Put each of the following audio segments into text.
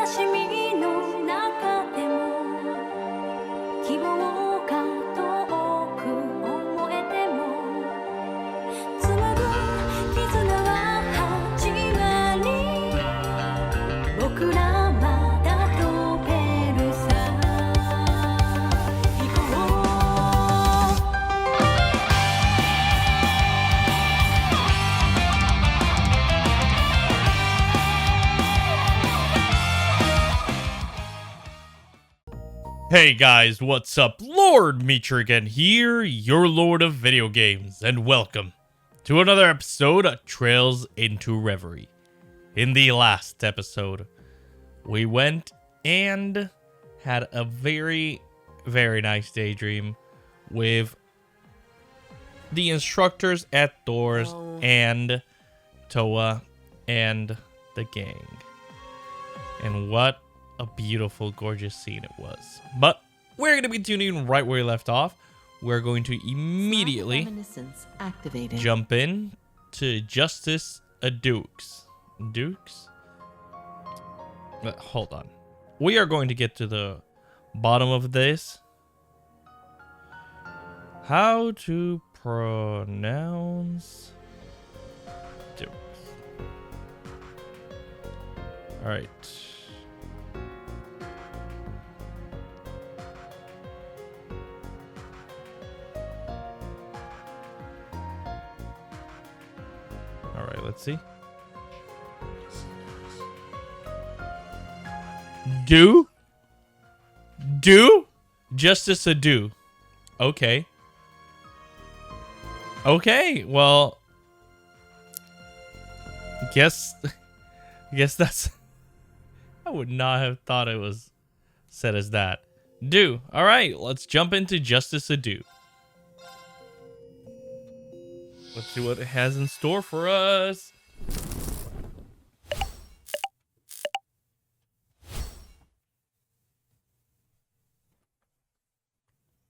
しみの中でも希望が遠く思えても紡ぐ絆は始まり僕らまだ飛べるさ行こう Hey guys, what's up? Lord Mitra again here, your Lord of Video Games, and welcome to another episode of Trails into Reverie. In the last episode, we went and had a very nice daydream with the instructors at Doors and Toa and the gang. And what a beautiful, gorgeous scene it was. But we're going to be tuning right where we left off. We're going to immediately jump in to Justice Dukes. Dukes? Hold on. We are going to get to the bottom of this. How to pronounce Dukes. Alright. Alright, let's see. Do? Justice a do. Okay. Okay, well, guess that's, I would not have thought it was said as that. Do. Alright, let's jump into Justice a do. Let's see what it has in store for us.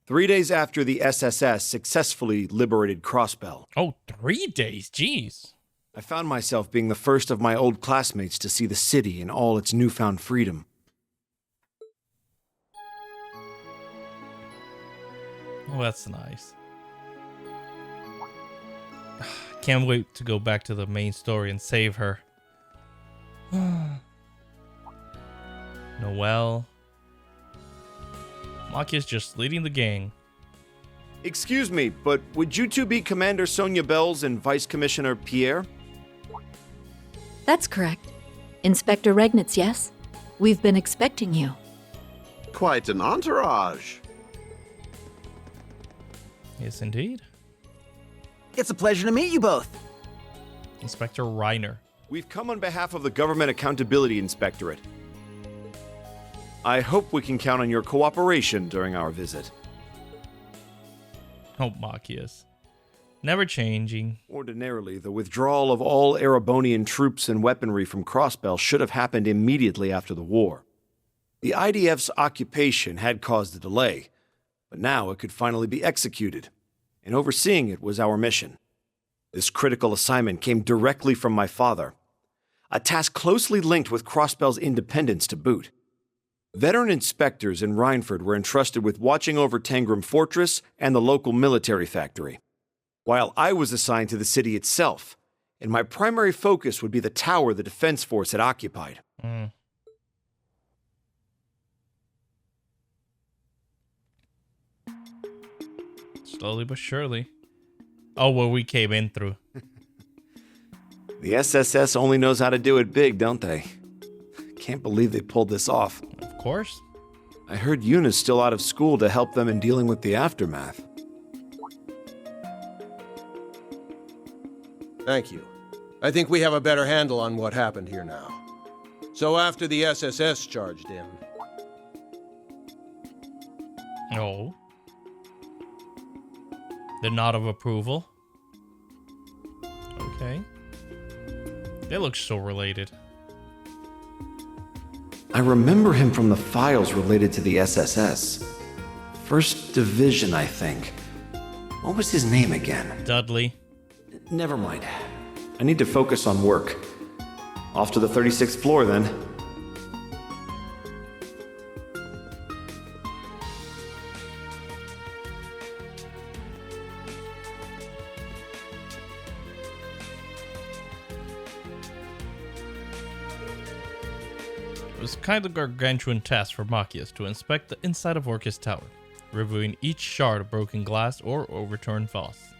Three days after the SSS successfully liberated Crossbell. Oh, 3 days, jeez. I found myself being the first of my old classmates to see the city in all its newfound freedom. Oh, that's nice. Can't wait to go back to the main story and save her. Noelle. Maki's just leading the gang. Excuse me, but would you two be Commander Sonia Bells and Vice Commissioner Pierre? That's correct. Inspector Regnitz, yes? We've been expecting you. Quite an entourage. Yes, indeed. It's a pleasure to meet you both. Inspector Reiner. We've come on behalf of the Government Accountability Inspectorate. I hope we can count on your cooperation during our visit. Oh, Machias. Never changing. Ordinarily, the withdrawal of all Erebonian troops and weaponry from Crossbell should have happened immediately after the war. The IDF's occupation had caused a delay, but now it could finally be executed, and overseeing it was our mission. This critical assignment came directly from my father, a task closely linked with Crossbell's independence to boot. Veteran inspectors in Rhineford were entrusted with watching over Tangram Fortress and the local military factory, while I was assigned to the city itself, and my primary focus would be the tower the defense force had occupied. Slowly but surely. Oh, well, we came in through. The SSS only knows how to do it big, don't they? Can't believe they pulled this off. Of course. I heard Yuna's still out of school to help them in dealing with the aftermath. Thank you. I think we have a better handle on what happened here now. So after the SSS charged in... No. The nod of approval. Okay. They look so related. I remember him from the files related to the SSS. First Division, I think. What was his name again? Dudley. Never mind. I need to focus on work. Off to the 36th floor, then. was kind of gargantuan task for Machias to inspect the inside of Orcus Tower, reviewing each shard of broken glass or overturned vase.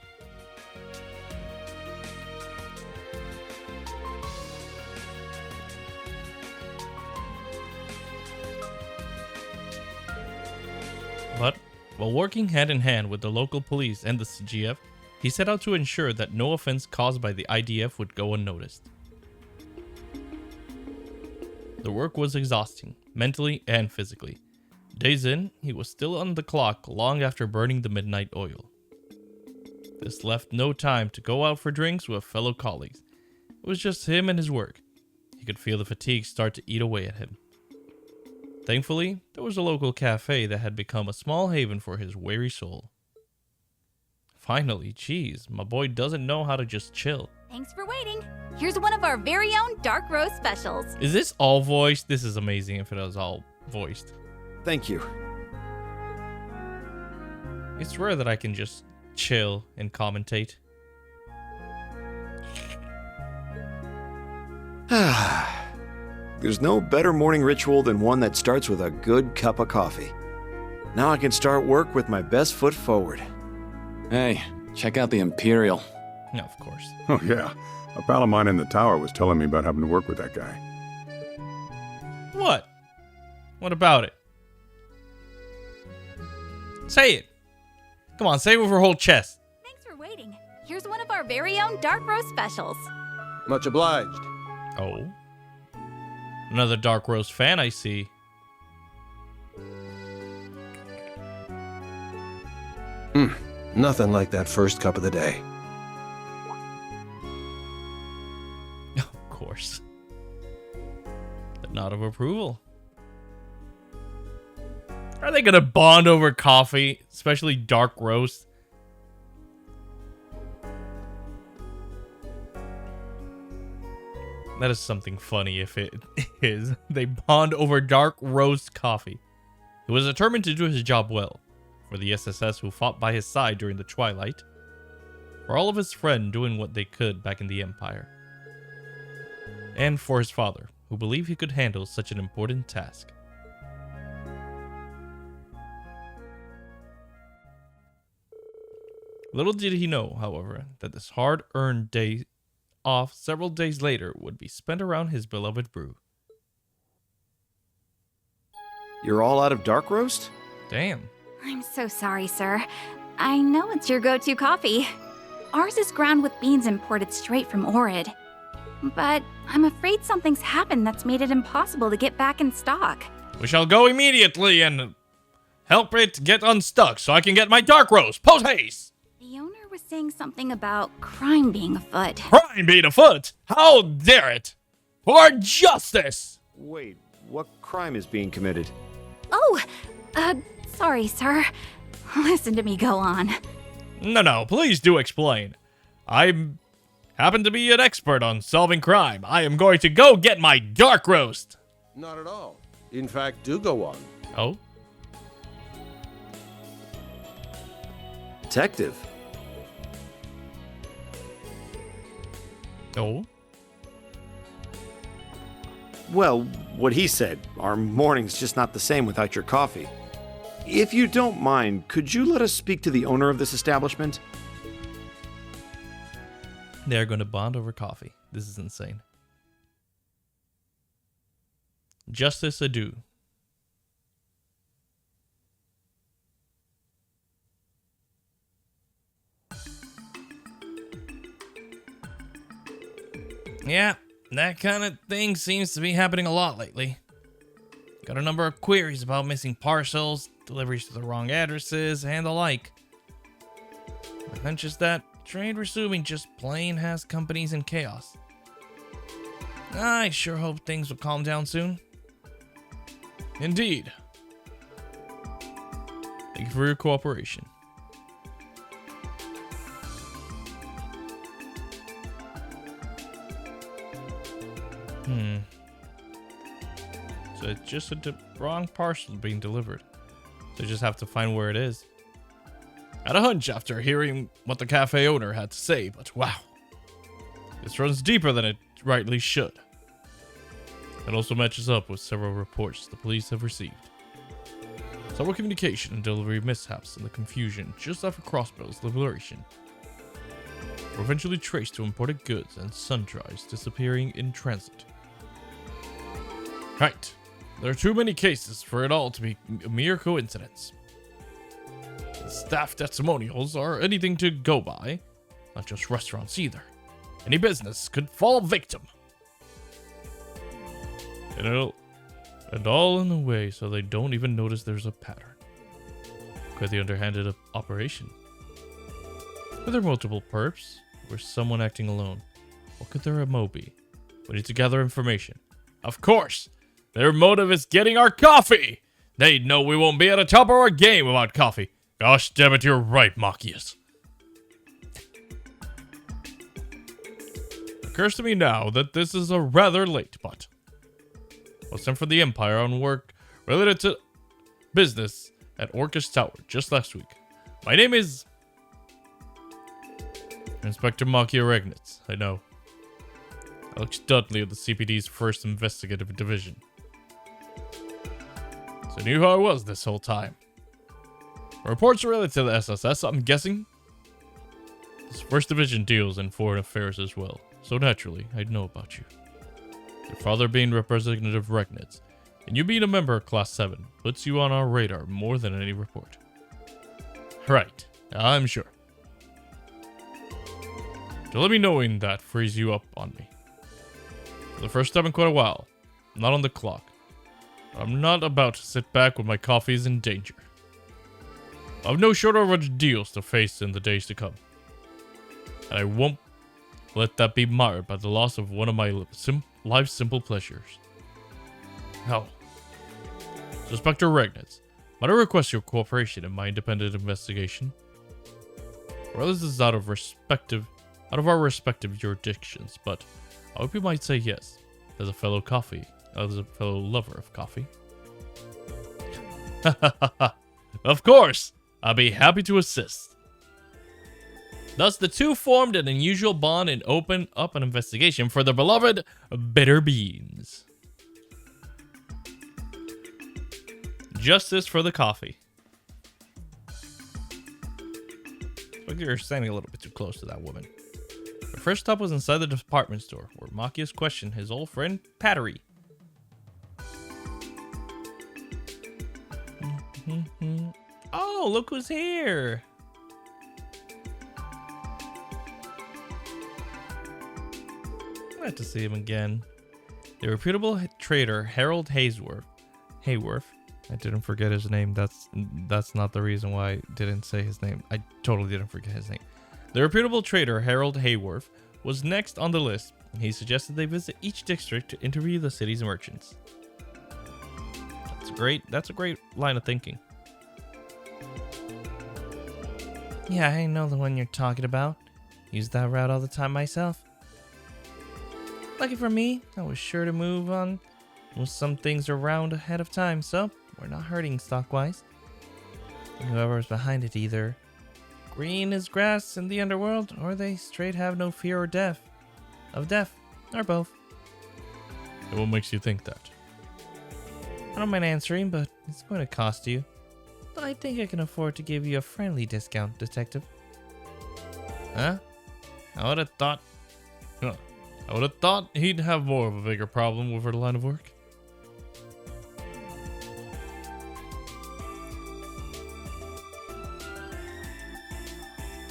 But, while working hand in hand with the local police and the CGF, he set out to ensure that no offense caused by the IDF would go unnoticed. The work was exhausting, mentally and physically. Days in, he was still on the clock long after burning the midnight oil. This left no time to go out for drinks with fellow colleagues. It was just him and his work. He could feel the fatigue start to eat away at him. Thankfully, there was a local cafe that had become a small haven for his weary soul. Finally, geez, my boy doesn't know how to just chill. Thanks for waiting. Here's one of our very own dark roast specials. Is this all voiced? This is amazing if it was all voiced. Thank you. It's rare that I can just chill and commentate. There's no better morning ritual than one that starts with a good cup of coffee. Now I can start work with my best foot forward. Hey, check out the Imperial. No, of course. Oh, yeah. A pal of mine in the tower was telling me about having to work with that guy. What? What about it? Say it. Come on, say it with your whole chest. Thanks for waiting. Here's one of our very own dark roast specials. Much obliged. Oh. Another Dark Roast fan, I see. Nothing like that first cup of the day. Of course. The nod of approval. Are they gonna bond over coffee, especially dark roast? That is something funny if it is. They bond over dark roast coffee. He was determined to do his job well. For the SSS who fought by his side during the twilight. For all of his friends doing what they could back in the Empire. And for his father, who believed he could handle such an important task. Little did he know, however, that this hard-earned day off several days later would be spent around his beloved brew. You're all out of dark roast? Damn. I'm so sorry, sir. I know it's your go-to coffee. Ours is ground with beans imported straight from Orid. But I'm afraid something's happened that's made it impossible to get back in stock. We shall go immediately and help it get unstuck so I can get my dark roast. Post haste! The owner was saying something about crime being afoot. Crime being afoot? How dare it? For justice! Wait, what crime is being committed? Oh, sorry, sir. Listen to me go on. No, please do explain. I happen to be an expert on solving crime. I am going to go get my dark roast. Not at all. In fact, do go on. Oh? Detective. Oh? Well, what he said, our morning's just not the same without your coffee. If you don't mind, could you let us speak to the owner of this establishment? They're going to bond over coffee. This is insane. Justice adieu. Yeah, that kind of thing seems to be happening a lot lately. Got a number of queries about missing parcels, deliveries to the wrong addresses, and the like. My hunch is that trade resuming just plain has companies in chaos. I sure hope things will calm down soon. Indeed. Thank you for your cooperation. So it's just a wrong parcel being delivered. So you just have to find where it is. Had a hunch after hearing what the cafe owner had to say, but wow. This runs deeper than it rightly should. It also matches up with several reports the police have received. Several communication and delivery mishaps and the confusion just after Crossbell's liberation were eventually traced to imported goods and sundries disappearing in transit. Right. There are too many cases for it all to be a mere coincidence. Staff testimonials are anything to go by, not just restaurants either. Any business could fall victim. And all in a way so they don't even notice there's a pattern. Quite the underhanded operation. Were there multiple perps? Or someone acting alone? What could their MO be? We need to gather information. Of course! Their motive is getting our coffee! They know we won't be at the top of our game without coffee. Gosh damn it, you're right, Machias. Occurs to me now that this is a rather late, but was sent from the Empire on work related to business at Orcus Tower just last week. My name is Inspector Machia Regnitz. I know. Alex Dudley of the CPD's first investigative division. So I knew who I was this whole time. Reports related to the SSS, I'm guessing. This first division deals in foreign affairs as well, so naturally, I'd know about you. Your father being Representative Regnitz, and you being a member of Class 7, puts you on our radar more than any report. Right, I'm sure. To let me knowing that frees you up on me. For the first time in quite a while, I'm not on the clock. I'm not about to sit back when my coffee is in danger. I have no shortage of deals to face in the days to come. And I won't let that be marred by the loss of one of my life's simple pleasures. Now, Inspector Regnitz, might I request your cooperation in my independent investigation? Well, this is out of our respective jurisdictions, but I hope you might say yes, as a fellow lover of coffee. Of course, I'll be happy to assist. Thus, the two formed an unusual bond and opened up an investigation for the beloved bitter beans. Justice for the coffee. Look, you're standing a little bit too close to that woman. The first stop was inside the department store, where Machias questioned his old friend, Pattery. Oh, look who's here! Glad to see him again. The reputable trader Harold Hayworth. I didn't forget his name. That's not the reason why I didn't say his name. I totally didn't forget his name. The reputable trader Harold Hayworth was next on the list. He suggested they visit each district to interview the city's merchants. That's a great line of thinking. Yeah, I know the one you're talking about. Use that route all the time myself. Lucky for me, I was sure to move on with some things around ahead of time, so we're not hurting stock-wise. And whoever's behind it either green as grass in the underworld, or they straight have no fear of death, or both. And what makes you think that? I don't mind answering, but it's going to cost you. But I think I can afford to give you a friendly discount, Detective. Huh? I would have thought he'd have more of a bigger problem with her line of work.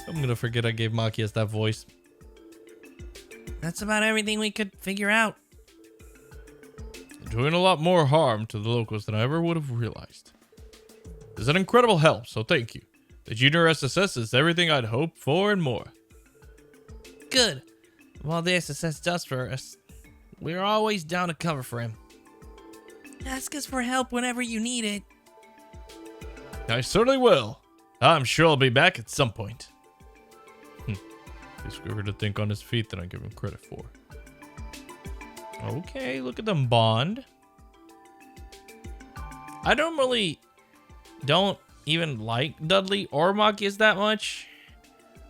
I'm gonna forget I gave Machias that voice. That's about everything we could figure out. Doing a lot more harm to the locals than I ever would have realized. It's an incredible help, so thank you. The Junior SSS is everything I'd hoped for and more. Good. While the SSS does for us, we're always down to cover for him. Ask us for help whenever you need it. I certainly will. I'm sure I'll be back at some point. He's quicker to think on his feet than I give him credit for. Okay, look at them bond. I normally don't even like Dudley or Machias that much,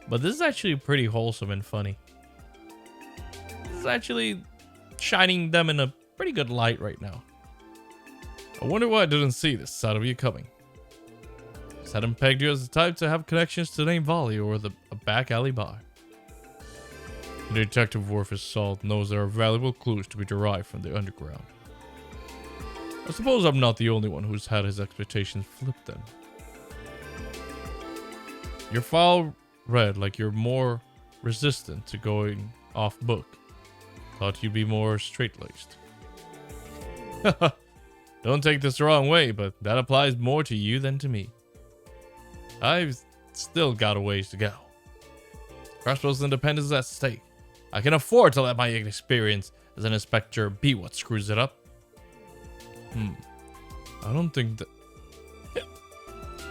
but this is actually pretty wholesome and funny. This is actually shining them in a pretty good light right now. I wonder why I didn't see this side of you coming. Just hadn't pegged you as the type to have connections to name Volley or a back alley bar. The detective worth his salt knows there are valuable clues to be derived from the underground. I suppose I'm not the only one who's had his expectations flipped then. Your file read like you're more resistant to going off book. Thought you'd be more straight-laced. Don't take this the wrong way, but that applies more to you than to me. I've still got a ways to go. Crossbow's independence is at stake. I can afford to let my experience as an inspector be what screws it up. I don't think that...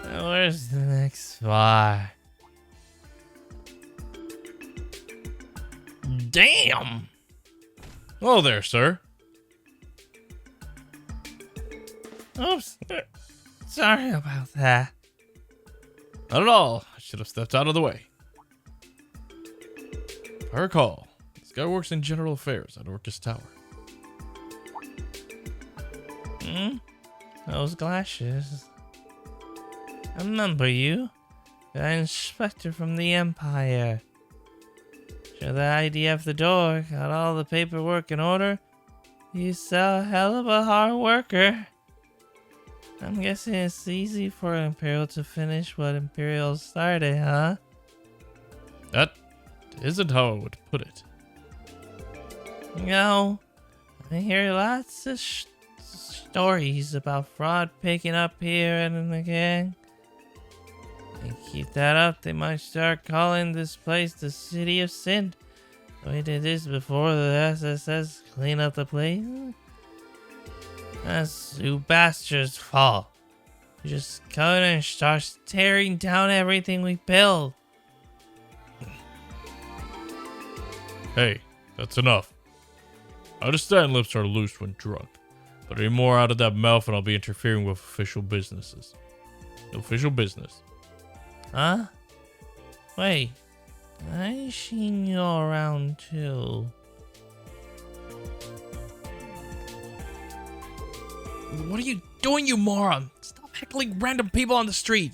Where's the next file? Damn! Hello there, sir. Oops. Sorry about that. Not at all. I should have stepped out of the way. If I recall, this guy works in general affairs at Orcus Tower. Those glasses. I remember you. The inspector from the Empire. Sure, the IDF the door, got all the paperwork in order. He's a hell of a hard worker. I'm guessing it's easy for Imperial to finish what Imperial started, huh? That isn't how I would put it. No, I hear lots of stories about fraud picking up here and again. They keep that up, they might start calling this place the City of Sin. We did this before the SSS clean up the place. That's you bastards' fault. You just come in and start tearing down everything we build. Hey, that's enough. I understand lips are loose when drunk, but any more out of that mouth and I'll be interfering with official businesses. Official business. Huh? Wait, I've seen you around too. What are you doing, you moron? Stop heckling random people on the street.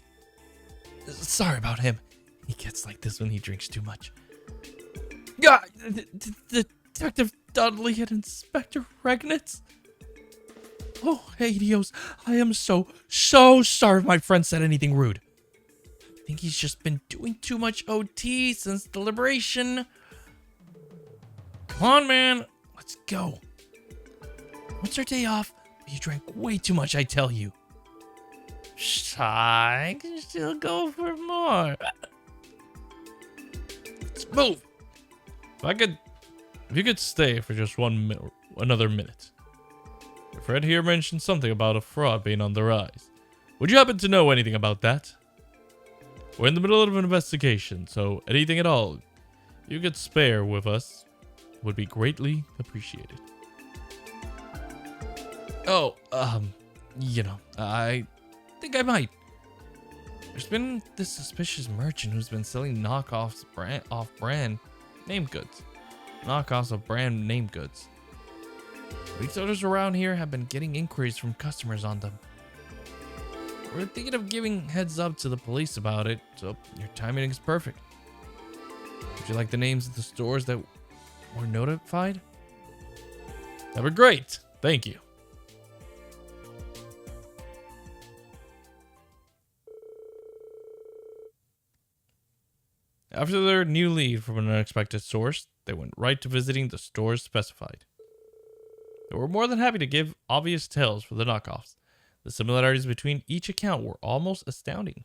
Sorry about him. He gets like this when he drinks too much. God, Detective Dudley and Inspector Regnitz. Oh, hey, Dios. I am so sorry if my friend said anything rude. I think he's just been doing too much OT since the liberation. Come on, man. Let's go. What's our day off? You drank way too much, I tell you. I can still go for more. Let's move. If you could stay for just another minute. Your friend here mentioned something about a fraud being on the rise. Would you happen to know anything about that? We're in the middle of an investigation, so anything at all you could spare with us would be greatly appreciated. Oh, I think I might. There's been this suspicious merchant who's been selling knockoffs off-brand name goods. Knockoffs of brand name goods. Retailers around here have been getting inquiries from customers on them. We're thinking of giving heads up to the police about it, so your timing is perfect. Would you like the names of the stores that were notified? That'd be great. Thank you. After their new lead from an unexpected source, they went right to visiting the stores specified. They were more than happy to give obvious tales for the knockoffs. The similarities between each account were almost astounding.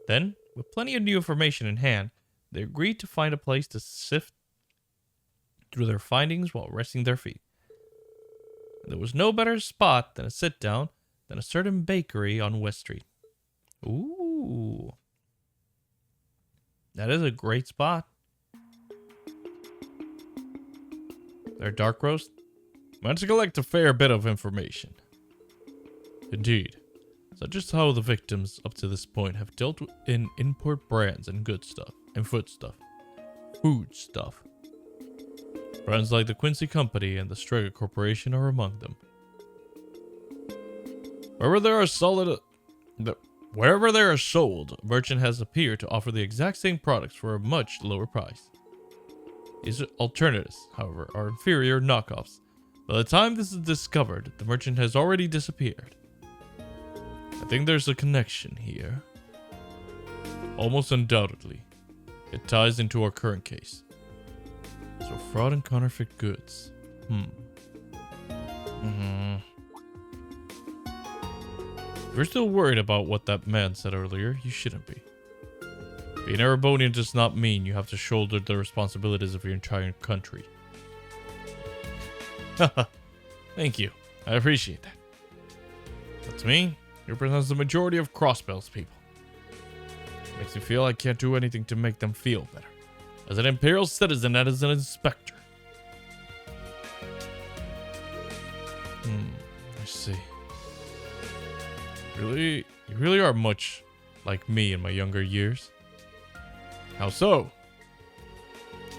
Then, with plenty of new information in hand, they agreed to find a place to sift through their findings while resting their feet. There was no better spot than a sit-down than a certain bakery on West Street. Ooh. That is a great spot. Their dark roast managed to collect a fair bit of information. Indeed, such is how the victims up to this point have dealt in import brands and good stuff and food stuff. Brands like the Quincy Company and the Strega Corporation are among them. Wherever they are sold, a merchant has appeared to offer the exact same products for a much lower price. These alternatives, however, are inferior knockoffs. By the time this is discovered, the merchant has already disappeared. I think there's a connection here. Almost undoubtedly. It ties into our current case. So fraud and counterfeit goods. If you're still worried about what that man said earlier, you shouldn't be. Being Erebonian does not mean you have to shoulder the responsibilities of your entire country. Haha. Thank you. I appreciate that. But to me, he represents the majority of Crossbell's people. Makes me feel I can't do anything to make them feel better. As an Imperial citizen and as an inspector. I see. You really are much like me in my younger years. How so?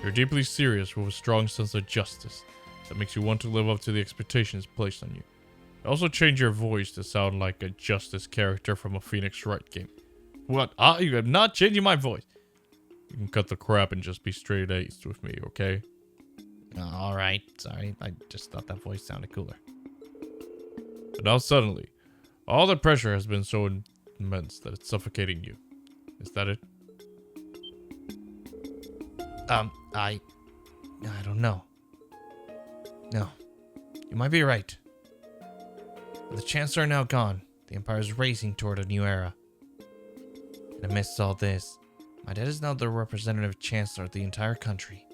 You're deeply serious with a strong sense of justice that makes you want to live up to the expectations placed on you. You also change your voice to sound like a justice character from a Phoenix Wright game. What? You are not changing my voice. You can cut the crap and just be straight aced with me, okay? Alright, sorry. I just thought that voice sounded cooler. But now suddenly, all the pressure has been so immense that it's suffocating you. Is that it? I don't know. No. You might be right. With the Chancellor now gone, the Empire is racing toward a new era. And amidst all this, my dad is now the representative Chancellor of the entire country.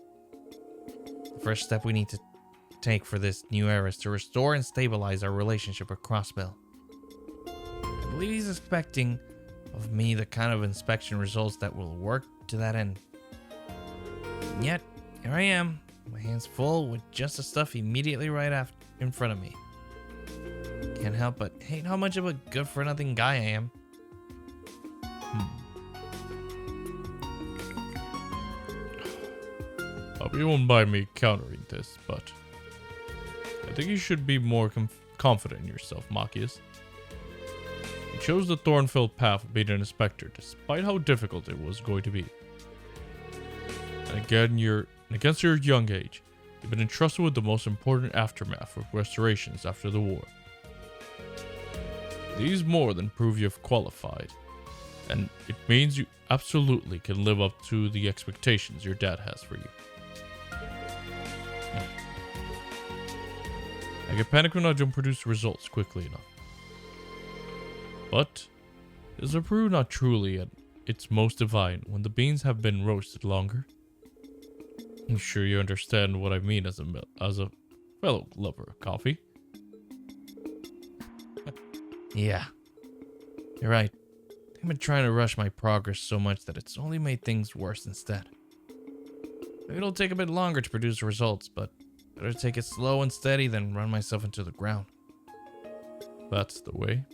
The first step we need to take for this new era is to restore and stabilize our relationship with Crossbell. I believe he's expecting of me the kind of inspection results that will work to that end. And yet, here I am, my hands full with just the stuff immediately right after in front of me. Can't help but hate how much of a good-for-nothing guy I am. I hope you won't mind me countering this, but I think you should be more confident in yourself, Machias. You chose the thorn-filled path of being an inspector, despite how difficult it was going to be. And again, against your young age, you've been entrusted with the most important aftermath of restorations after the war. These more than prove you've qualified, and it means you absolutely can live up to the expectations your dad has for you. I get panicked when I don't produce results quickly enough. But is the brew not truly at its most divine when the beans have been roasted longer? I'm sure you understand what I mean as a fellow lover of coffee. Yeah, you're right. I've been trying to rush my progress so much that it's only made things worse instead. Maybe it'll take a bit longer to produce results, but better take it slow and steady than run myself into the ground. That's the way.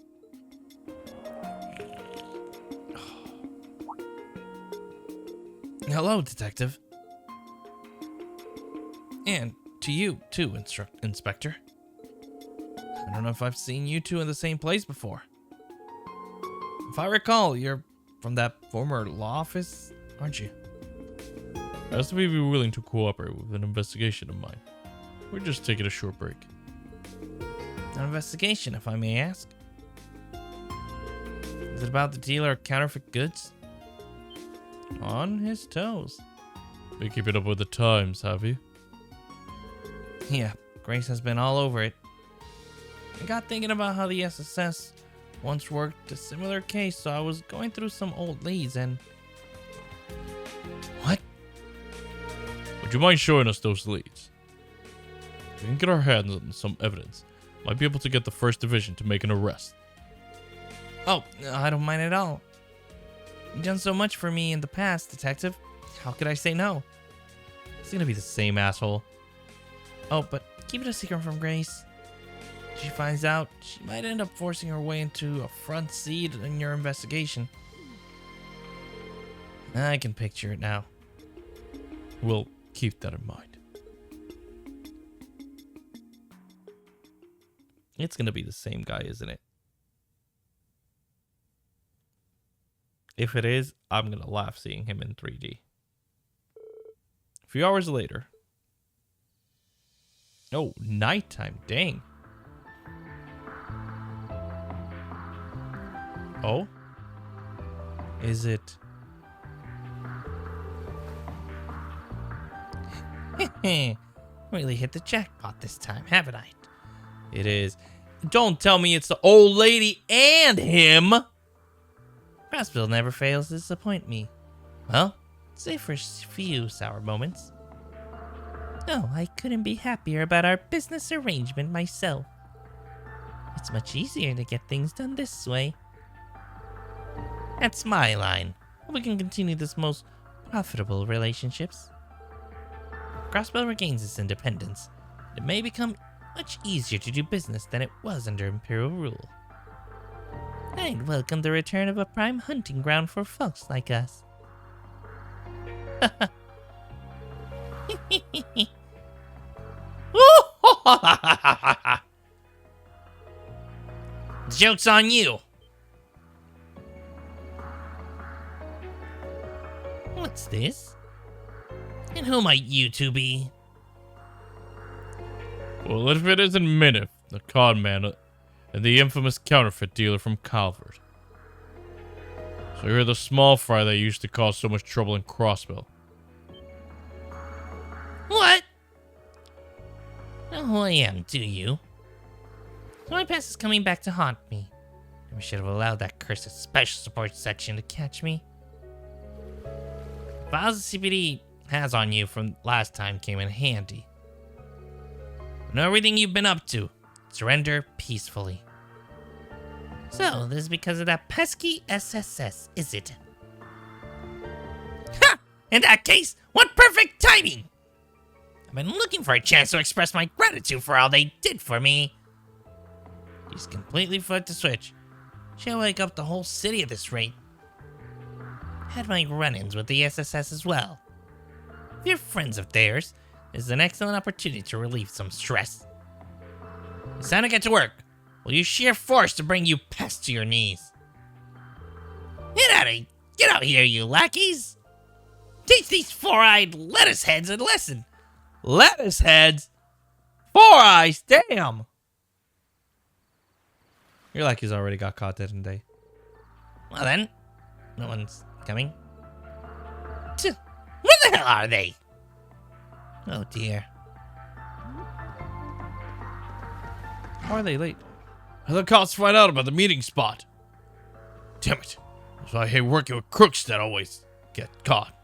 Hello, Detective. And to you, too, Inspector. I don't know if I've seen you two in the same place before. If I recall, you're from that former law office, aren't you? As to be willing to cooperate with an investigation of mine. We're just taking a short break. An investigation, if I may ask? Is it about the dealer of counterfeit goods? On his toes. Been keeping up with the times, have you? Yeah, Grace has been all over it. I got thinking about how the SSS once worked a similar case, so I was going through some old leads and... What? Would you mind showing us those leads? If we can get our hands on some evidence, might be able to get the 1st Division to make an arrest. Oh, I don't mind at all. You've done so much for me in the past, Detective. How could I say no? It's gonna be the same asshole. Oh, but keep it a secret from Grace. If she finds out, she might end up forcing her way into a front seat in your investigation. I can picture it now. We'll keep that in mind. It's gonna be the same guy, isn't it? If it is, I'm gonna laugh seeing him in 3D. A few hours later. Oh, nighttime. Dang. Oh? Is it? Really hit the jackpot this time, haven't I? It is. Don't tell me it's the old lady and him. Crossbill never fails to disappoint me. Well, save for a few sour moments. No, I couldn't be happier about our business arrangement myself. It's much easier to get things done this way. That's my line. We can continue this most profitable relationships. If Crossbill regains its independence, it may become much easier to do business than it was under Imperial rule. I'd welcome the return of a prime hunting ground for folks like us. Joke's on you! What's this? And who might you two be? Well, if it isn't Minif, the con man and the infamous counterfeit dealer from Calvert. So you're the small fry that used to cause so much trouble in Crossbill. What? Know who I am, do you? So my past is coming back to haunt me. We should have allowed that cursed special support section to catch me. Files the CPD has on you from last time came in handy. I know everything you've been up to. Surrender peacefully. So, this is because of that pesky SSS, is it? Ha! In that case, what perfect timing! I've been looking for a chance to express my gratitude for all they did for me. He's completely flipped the switch. She'll wake up the whole city at this rate. Had my run-ins with the SSS as well. If you're friends of theirs, this is an excellent opportunity to relieve some stress. It's time to get to work. Will use sheer force to bring you pests to your knees. Get out here, you lackeys! Teach these four-eyed lettuce heads a lesson. Lettuce heads? 4 eyes? Damn! Your lackeys already got caught, didn't they? Well then, no one's coming. Where the hell are they? Oh dear. How are they late? The cops find out about the meeting spot. Damn it. That's why I hate working with crooks that always get caught.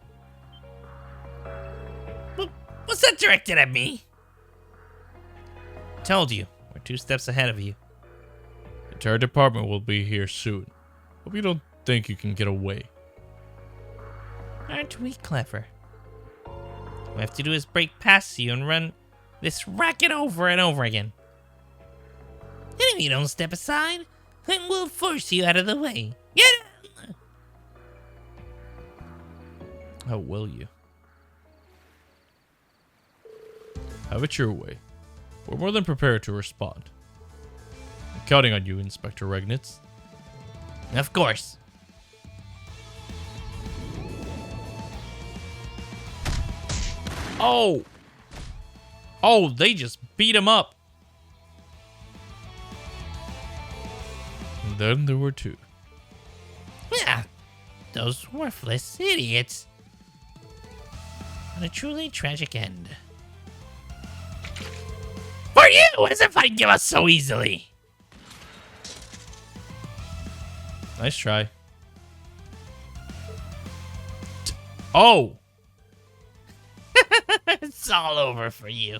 What's that directed at me? Told you, we're 2 steps ahead of you. The entire department will be here soon. Hope you don't think you can get away. Aren't we clever? All we have to do is break past you and run this racket over and over again. And if you don't step aside, then we'll force you out of the way. Get out! How will you? Have it your way. We're more than prepared to respond. I'm counting on you, Inspector Regnitz. Of course. Oh! Oh, they just beat him up. And then there were 2. Yeah, those worthless idiots. And a truly tragic end. For you, as if I'd give us so easily. Nice try. Oh! It's all over for you.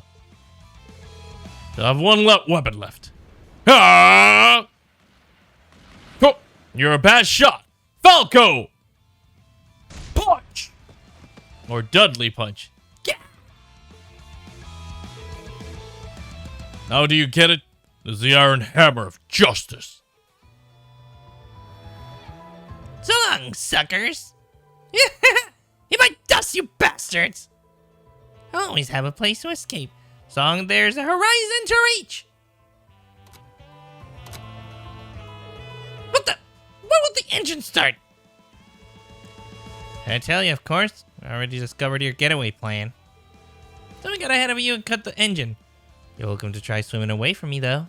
I have one weapon left. Ah! Oh, you're a bad shot. Falco! Punch! Or Dudley punch. Yeah. Now do you get it? This is the Iron Hammer of Justice. So long, suckers. You might dust, you bastards. I always have a place to escape, so long there's a horizon to reach. engine start. I tell you, of course, I already discovered your getaway plan. So we got ahead of you and cut the engine. You're welcome to try swimming away from me, though.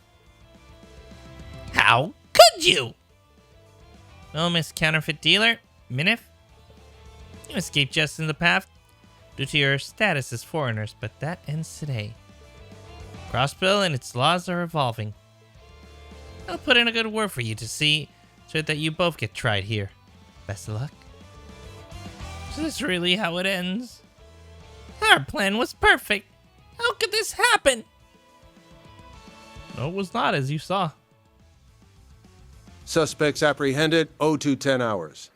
How could you? Well, Miss Counterfeit Dealer, Minif, you escaped just in the path due to your status as foreigners, but that ends today. Crossbill and its laws are evolving. I'll put in a good word for you to see so that you both get tried here. Best of luck. Is this really how it ends? Our plan was perfect. How could this happen? No, it was not, as you saw. Suspects apprehended, 0210 hours.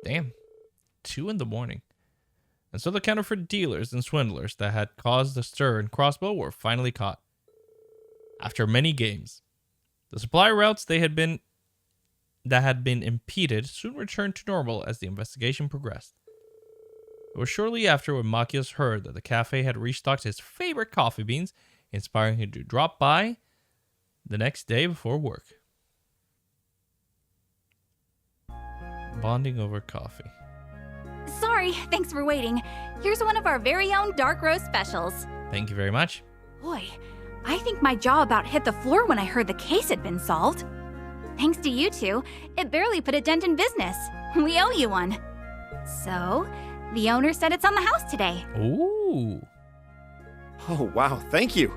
Damn. 2 in the morning. And so the counterfeit dealers and swindlers that had caused the stir in Crossbow were finally caught. After many games, the supply routes that had been impeded soon returned to normal as the investigation progressed. It was shortly after when Machias heard that the cafe had restocked his favorite coffee beans, inspiring him to drop by the next day before work. Bonding over coffee. Sorry, thanks for waiting. Here's one of our very own dark roast specials. Thank you very much. Boy, I think my jaw about hit the floor when I heard the case had been solved. Thanks to you two, it barely put a dent in business. We owe you one. So, the owner said it's on the house today. Ooh. Oh, wow, thank you.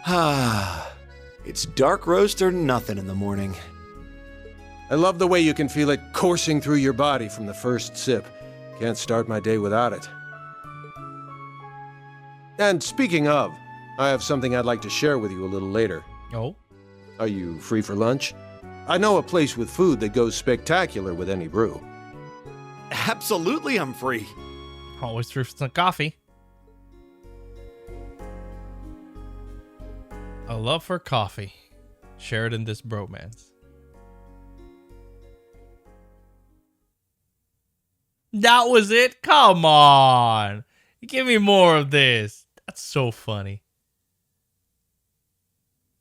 Ah, it's dark roast or nothing in the morning. I love the way you can feel it coursing through your body from the first sip. Can't start my day without it. And speaking of, I have something I'd like to share with you a little later. Oh? Are you free for lunch? I know a place with food that goes spectacular with any brew. Absolutely, I'm free. Always free for some coffee. A love for coffee, shared in this bromance. That was it? Come on! Give me more of this. That's so funny.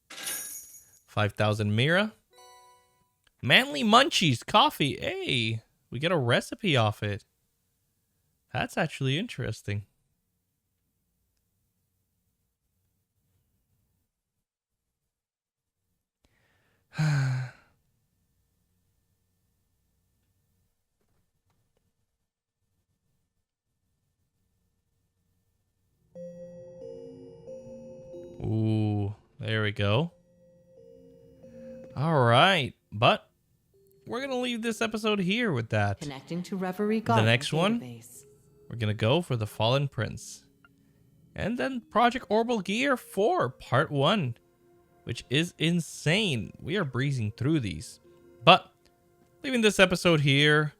5,000 Mira. Manly Munchies coffee. Hey, we get a recipe off it. That's actually interesting. Ooh, there we go. All right, but we're going to leave this episode here with that. Connecting to Reverie The next one, we're going to go for the Fallen Prince. And then Project Orbital Gear 4 Part 1, which is insane. We are breezing through these. But leaving this episode here.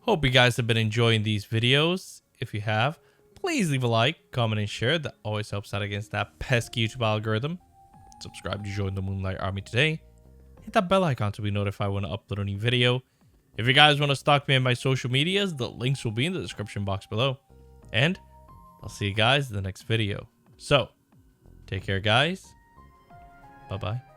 Hope you guys have been enjoying these videos. If you have, please leave a like, comment, and share. That always helps out against that pesky YouTube algorithm. Subscribe to join the Moonlight Army today. Hit that bell icon to be notified when I upload a new video. If you guys want to stalk me on my social medias, the links will be in the description box below. And I'll see you guys in the next video. So, take care, guys. Bye-bye.